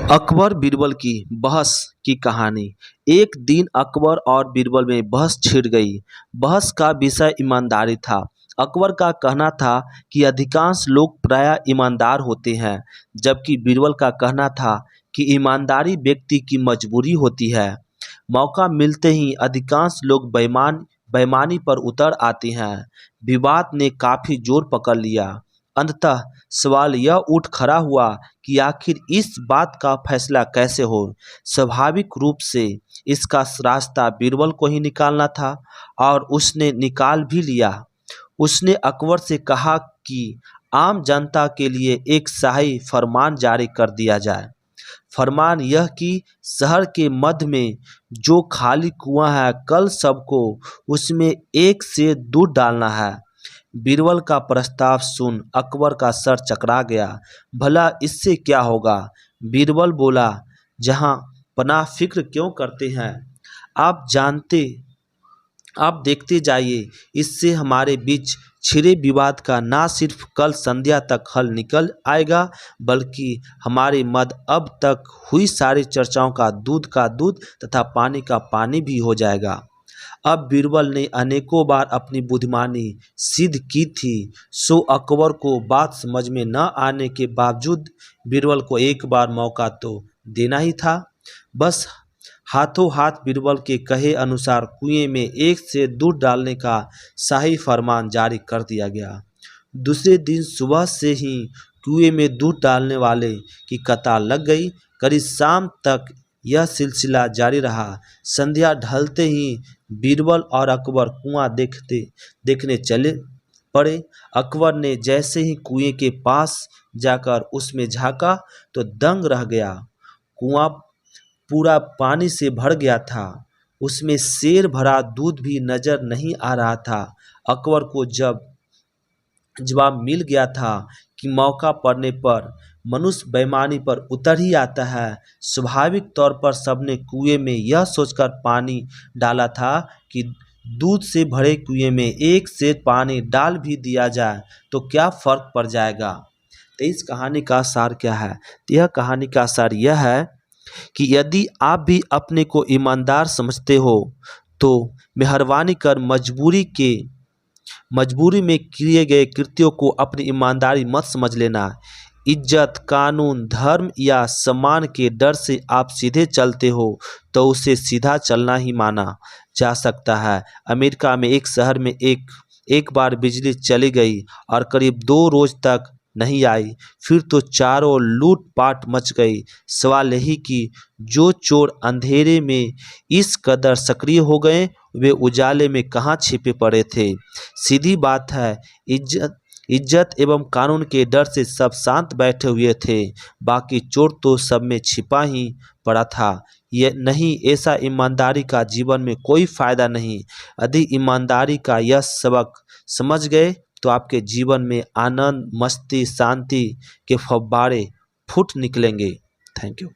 अकबर बीरबल की बहस की कहानी। एक दिन अकबर और बीरबल में बहस छिड़ गई। बहस का विषय ईमानदारी था। अकबर का कहना था कि अधिकांश लोग प्रायः ईमानदार होते हैं, जबकि बीरबल का कहना था कि ईमानदारी व्यक्ति की मजबूरी होती है। मौका मिलते ही अधिकांश लोग बेईमानी पर उतर आते हैं। विवाद ने काफी जोर पकड़ लिया। अंततः सवाल यह उठ खड़ा हुआ कि आखिर इस बात का फैसला कैसे हो। स्वाभाविक रूप से इसका रास्ता बीरबल को ही निकालना था, और उसने निकाल भी लिया। उसने अकबर से कहा कि आम जनता के लिए एक शाही फरमान जारी कर दिया जाए। फरमान यह कि शहर के मध्य में जो खाली कुआं है, कल सबको उसमें एक से दूध डालना है। बीरबल का प्रस्ताव सुन अकबर का सर चकरा गया। भला इससे क्या होगा? बीरबल बोला, जहां पनाह फिक्र क्यों करते हैं? आप देखते जाइए, इससे हमारे बीच छिड़े विवाद का न सिर्फ कल संध्या तक हल निकल आएगा, बल्कि हमारे मध्य अब तक हुई सारी चर्चाओं का दूध तथा पानी का पानी भी हो जाएगा। अब बीरबल ने अनेकों बार अपनी बुद्धिमानी सिद्ध की थी, सो अकबर को बात समझ में न आने के बावजूद बीरबल को एक बार मौका तो देना ही था। बस हाथों हाथ बीरबल के कहे अनुसार कुएं में एक से दूध डालने का शाही फरमान जारी कर दिया गया। दूसरे दिन सुबह से ही कुएं में दूध डालने वाले की कतार लग गई। करीब शाम तक यह सिलसिला जारी रहा। संध्या ढलते ही बीरबल और अकबर कुआं देखने चले पड़े। अकबर ने जैसे ही कुएं के पास जाकर उसमें झांका तो दंग रह गया। कुआं पूरा पानी से भर गया था। उसमें शेर भरा दूध भी नजर नहीं आ रहा था। अकबर को जब जवाब मिल गया था कि मौका पड़ने पर मनुष्य बेईमानी पर उतर ही आता है, स्वाभाविक तौर पर सबने कुएं में यह सोचकर पानी डाला था कि दूध से भरे कुएं में एक सेर पानी डाल भी दिया जाए तो क्या फर्क पड़ जाएगा। तो इस कहानी का सार क्या है? तो यह कहानी का सार यह है कि यदि आप भी अपने को ईमानदार समझते हो तो मेहरबानी कर मजबूरी में किए गए कृत्यों को अपनी ईमानदारी मत समझ लेना। इज्जत, कानून, धर्म या सम्मान के डर से आप सीधे चलते हो तो उसे सीधा चलना ही माना जा सकता है। अमेरिका में एक शहर में एक बार बिजली चली गई और करीब 2 रोज तक नहीं आई। फिर तो चारों ओर लूटपाट मच गई। सवाल यही कि जो चोर अंधेरे में इस कदर सक्रिय हो गए, वे उजाले में कहाँ छिपे पड़े थे। सीधी बात है, इज्जत एवं कानून के डर से सब शांत बैठे हुए थे, बाकी चोर तो सब में छिपा ही पड़ा था। ये नहीं, ऐसा ईमानदारी का जीवन में कोई फायदा नहीं। यदि ईमानदारी का यह सबक समझ गए तो आपके जीवन में आनंद, मस्ती, शांति के फव्वारे फूट निकलेंगे। Thank you.